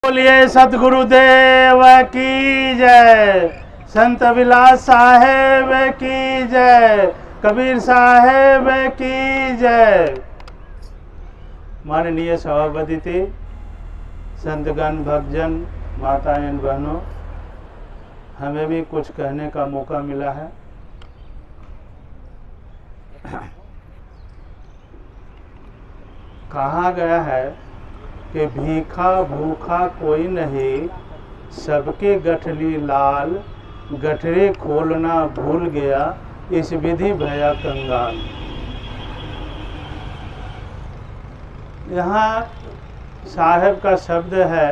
बोलिए सतगुरुदेव की जय, संत विलास साहेब की जय, कबीर साहेब की जय। माननीय सभापति थे, संतगण, भक्तजन, माताएं, बहनों, हमें भी कुछ कहने का मौका मिला है। कहा गया है कि भीखा भूखा कोई नहीं, सबके गठली लाल, गठरी खोलना भूल गया, इस विधि भया कंगाल। यहाँ साहेब का शब्द है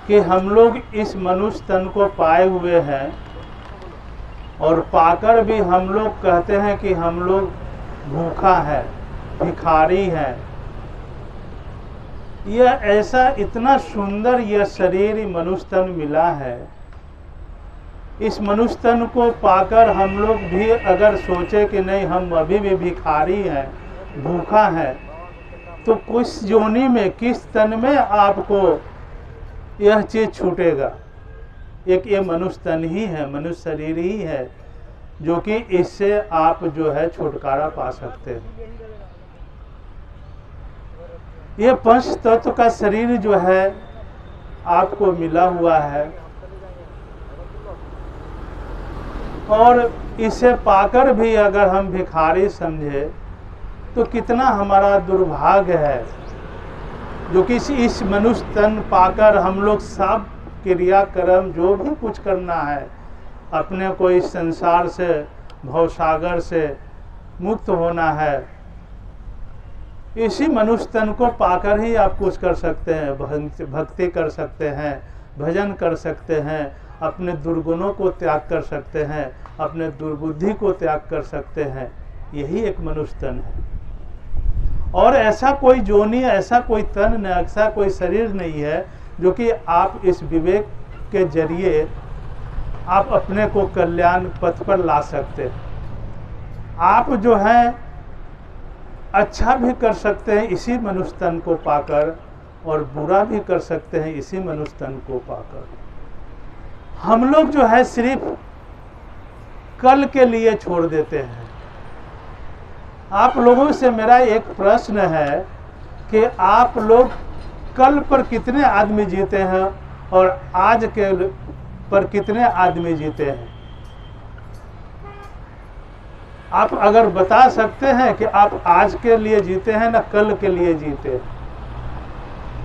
कि हम लोग इस मनुष्य तन को पाए हुए हैं और पाकर भी हम लोग कहते हैं कि हम लोग भूखा है, भिखारी है। यह ऐसा इतना सुंदर यह शरीर मनुष्य तन मिला है। इस मनुष्य तन को पाकर हम लोग भी अगर सोचे कि नहीं हम अभी भी भिखारी हैं, भूखा है, तो किस योनि में, किस तन में आपको यह चीज़ छूटेगा। एक ये मनुष्य तन ही है, मनुष्य शरीर ही है जो कि इससे आप जो है छुटकारा पा सकते हैं। ये पंच तत्व का शरीर जो है आपको मिला हुआ है और इसे पाकर भी अगर हम भिखारी समझे तो कितना हमारा दुर्भाग्य है, जो कि इस मनुष्य तन पाकर हम लोग सब क्रियाक्रम जो भी कुछ करना है, अपने को इस संसार से, भवसागर से मुक्त होना है, इसी मनुष्य तन को पाकर ही आप कुछ कर सकते हैं। भक्ति कर सकते हैं, भजन कर सकते हैं, अपने दुर्गुणों को त्याग कर सकते हैं, अपने दुर्बुद्धि को त्याग कर सकते हैं। यही एक मनुष्य तन है। और ऐसा कोई जोनी, ऐसा कोई तन, ऐसा कोई शरीर नहीं है जो कि आप इस विवेक के जरिए आप अपने को कल्याण पथ पर ला सकते हैं। आप जो है अच्छा भी कर सकते हैं इसी मनुष्य तन को पाकर और बुरा भी कर सकते हैं इसी मनुष्य तन को पाकर। हम लोग जो है सिर्फ कल के लिए छोड़ देते हैं। आप लोगों से मेरा एक प्रश्न है कि आप लोग कल पर कितने आदमी जीते हैं और आज के पर कितने आदमी जीते हैं। आप अगर बता सकते हैं कि आप आज के लिए जीते हैं ना कल के लिए जीते हैं।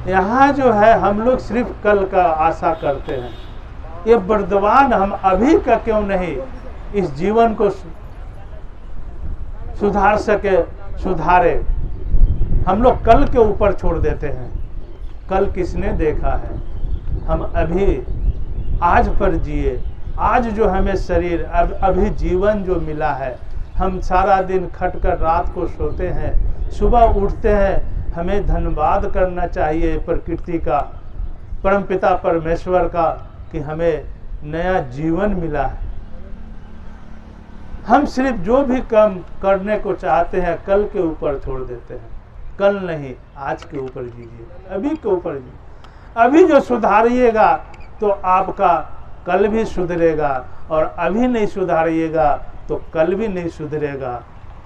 यहाँ जो है हम लोग सिर्फ कल का आशा करते हैं। ये वर्तमान हम अभी का क्यों नहीं इस जीवन को सुधार सके, सुधारे। हम लोग कल के ऊपर छोड़ देते हैं। कल किसने देखा है। हम अभी आज पर जिए। आज जो हमें शरीर, अभी जीवन जो मिला है, हम सारा दिन खटकर रात को सोते हैं, सुबह उठते हैं। हमें धन्यवाद करना चाहिए प्रकृति का, परमपिता परमेश्वर का, कि हमें नया जीवन मिला है। हम सिर्फ जो भी काम करने को चाहते हैं कल के ऊपर छोड़ देते हैं। कल नहीं, आज के ऊपर जीजिए, अभी के ऊपर जीजिए। अभी जो सुधारिएगा तो आपका कल भी सुधरेगा, और अभी नहीं सुधारिएगा तो कल भी नहीं सुधरेगा।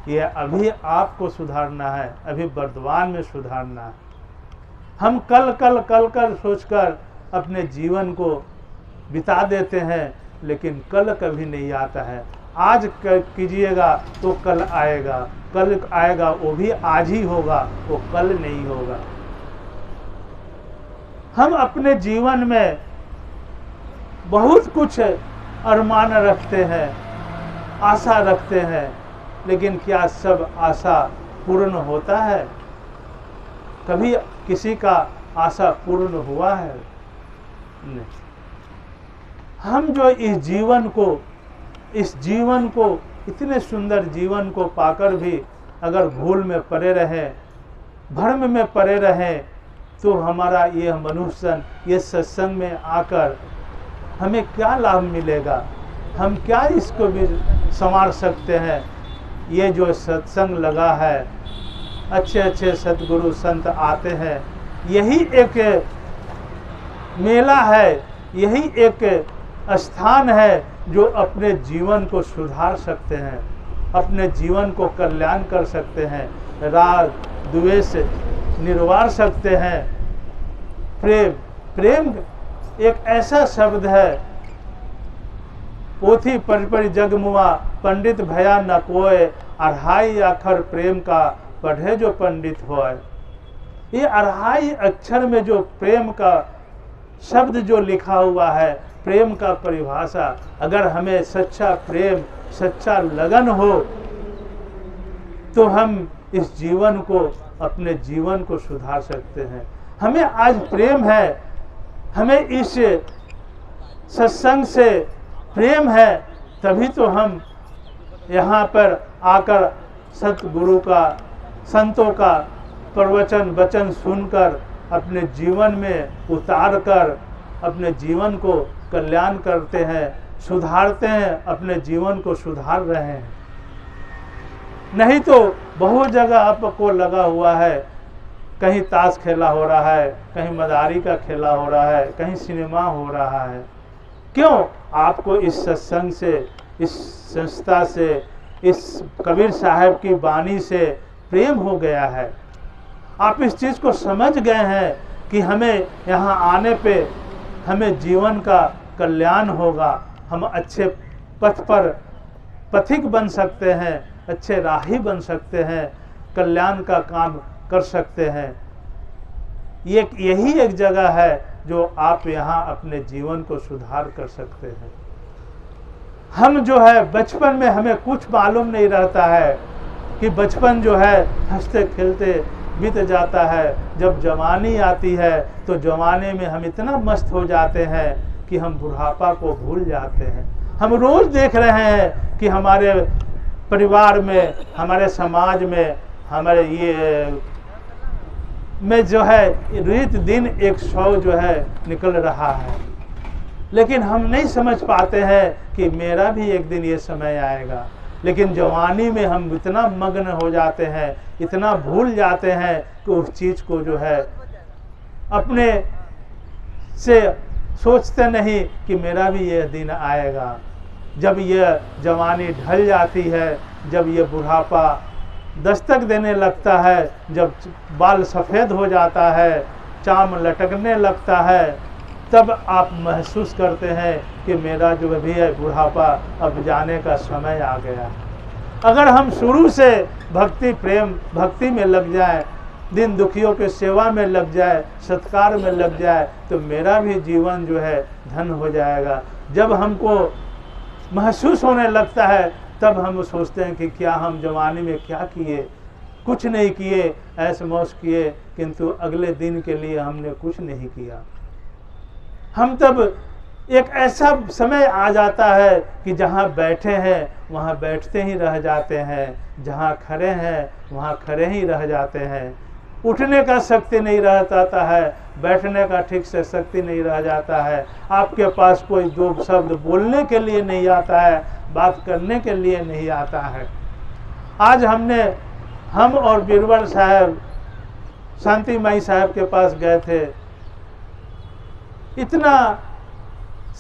ये अभी आपको सुधारना है, अभी वर्तमान में सुधारना है। हम कल कल कल कर सोचकर अपने जीवन को बिता देते हैं, लेकिन कल कभी नहीं आता है। आज कीजिएगा तो कल आएगा, कल आएगा वो भी आज ही होगा, वो कल नहीं होगा। हम अपने जीवन में बहुत कुछ अरमान रखते हैं, आशा रखते हैं, लेकिन क्या सब आशा पूर्ण होता है? कभी किसी का आशा पूर्ण हुआ है? नहीं। हम जो इस जीवन को इतने सुंदर जीवन को पाकर भी अगर भूल में पड़े रहें, भ्रम में पड़े रहें, तो हमारा ये मनुष्य, ये सत्संग में आकर हमें क्या लाभ मिलेगा? हम क्या इसको भी संवार सकते हैं? ये जो सत्संग लगा है, अच्छे अच्छे सद्गुरु संत आते हैं। यही एक मेला है, यही एक स्थान है जो अपने जीवन को सुधार सकते हैं, अपने जीवन को कल्याण कर सकते हैं, राग द्वेष निर्वार सकते हैं। प्रेम, प्रेम एक ऐसा शब्द है, पोथी पढ़ जग मुआ पंडित भया न कोय, 2.5 अक्षर प्रेम का पढ़े जो पंडित होय। ये 2.5 अक्षर में जो प्रेम का शब्द जो लिखा हुआ है, प्रेम का परिभाषा, अगर हमें सच्चा प्रेम, सच्चा लगन हो तो हम इस जीवन को, अपने जीवन को सुधार सकते हैं। हमें आज प्रेम है, हमें इस सत्संग से प्रेम है, तभी तो हम यहाँ पर आकर सतगुरु का, संतों का प्रवचन वचन सुनकर अपने जीवन में उतार कर अपने जीवन को कल्याण करते हैं, सुधारते हैं, अपने जीवन को सुधार रहे हैं। नहीं तो बहुत जगह आपको लगा हुआ है, कहीं ताश खेला हो रहा है, कहीं मदारी का खेला हो रहा है, कहीं सिनेमा हो रहा है। क्यों? आपको इस सत्संग से, इस संस्था से, इस कबीर साहब की वाणी से प्रेम हो गया है। आप इस चीज़ को समझ गए हैं कि हमें यहाँ आने पे हमें जीवन का कल्याण होगा, हम अच्छे पथ पर पथिक बन सकते हैं, अच्छे राही बन सकते हैं, कल्याण का काम कर सकते हैं। यही एक जगह है जो आप यहाँ अपने जीवन को सुधार कर सकते हैं। हम जो है बचपन में हमें कुछ मालूम नहीं रहता है कि बचपन जो है हंसते खेलते बीत जाता है। जब जवानी आती है तो जवानी में हम इतना मस्त हो जाते हैं कि हम बुढ़ापा को भूल जाते हैं। हम रोज देख रहे हैं कि हमारे परिवार में, हमारे समाज में, हमारे ये में जो है रीत दिन 100 जो है निकल रहा है, लेकिन हम नहीं समझ पाते हैं कि मेरा भी एक दिन ये समय आएगा। लेकिन जवानी में हम इतना मग्न हो जाते हैं, इतना भूल जाते हैं कि उस चीज़ को जो है अपने से सोचते नहीं कि मेरा भी ये दिन आएगा। जब ये जवानी ढल जाती है, जब ये बुढ़ापा दस्तक देने लगता है, जब बाल सफ़ेद हो जाता है, चाम लटकने लगता है, तब आप महसूस करते हैं कि मेरा जो भी है बुढ़ापा अब जाने का समय आ गया। अगर हम शुरू से भक्ति प्रेम भक्ति में लग जाए, दिन दुखियों के सेवा में लग जाए, सत्कार में लग जाए, तो मेरा भी जीवन जो है धन हो जाएगा। जब हमको महसूस होने लगता है तब हम सोचते हैं कि क्या हम जवानी में क्या किए, कुछ नहीं किए, ऐश मौज किए, किंतु अगले दिन के लिए हमने कुछ नहीं किया। हम तब एक ऐसा समय आ जाता है कि जहाँ बैठे हैं वहाँ बैठते ही रह जाते हैं, जहाँ खड़े हैं वहाँ खड़े ही रह जाते हैं। उठने का शक्ति नहीं रह जाता है, बैठने का ठीक से शक्ति नहीं रह जाता है। आपके पास कोई दो शब्द बोलने के लिए नहीं आता है, बात करने के लिए नहीं आता है। आज हम और बीरबल साहब शांति माई साहब के पास गए थे। इतना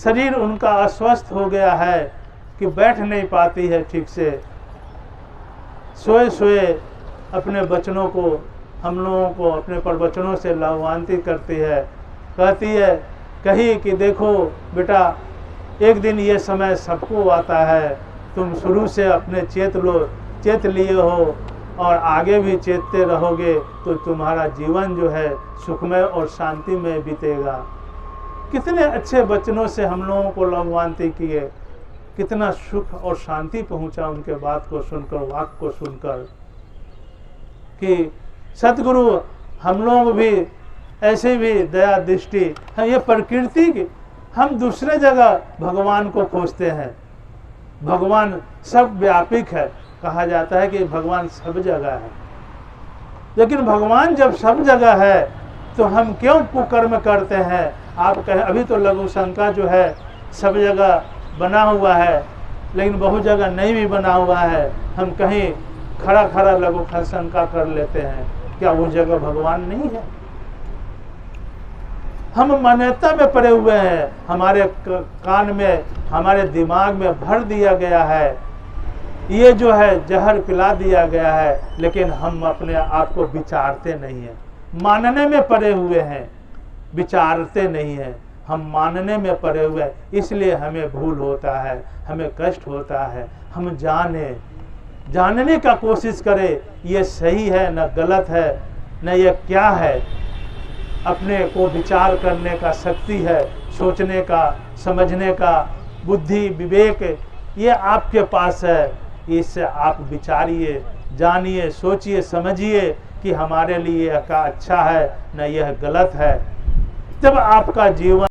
शरीर उनका अस्वस्थ हो गया है कि बैठ नहीं पाती है ठीक से। सोए सोए अपने बचनों को, हम लोगों को अपने प्रवचनों से लाभान्वित करती है। कहती है कही कि देखो बेटा, एक दिन ये समय सबको आता है, तुम शुरू से अपने चेत लिए हो और आगे भी चेतते रहोगे तो तुम्हारा जीवन जो है सुखमय और शांति में बीतेगा। कितने अच्छे वचनों से हम लोगों को लाभान्वित किए, कितना सुख और शांति पहुंचा उनके बात को सुनकर, वाक्य को सुनकर, कि सतगुरु हम लोग भी ऐसे भी दया दृष्टि, हम ये प्रकृति की, हम दूसरे जगह भगवान को खोजते हैं। भगवान सब व्यापक है, कहा जाता है कि भगवान सब जगह है, लेकिन भगवान जब सब जगह है तो हम क्यों कुकर्म करते हैं? आप कहें अभी तो लघु शंका जो है सब जगह बना हुआ है, लेकिन बहुत जगह नहीं भी बना हुआ है। हम कहीं खड़ा खड़ा लघु शंका कर लेते हैं, क्या वो जगह भगवान नहीं है? हम मान्यता में पड़े हुए हैं, हमारे कान में, हमारे दिमाग में भर दिया गया है, ये जो है जहर पिला दिया गया है, लेकिन हम अपने आप को विचारते नहीं हैं। मानने में पड़े हुए हैं, विचारते नहीं हैं। हम मानने में पड़े हुए हैं, इसलिए हमें भूल होता है, हमें कष्ट होता है। हम जानने का कोशिश करें, ये सही है न गलत है, न ये क्या है। अपने को विचार करने का शक्ति है, सोचने का, समझने का, बुद्धि विवेक ये आपके पास है। इससे आप विचारिए, जानिए, सोचिए, समझिए कि हमारे लिए यह का अच्छा है न यह गलत है। जब आपका जीवन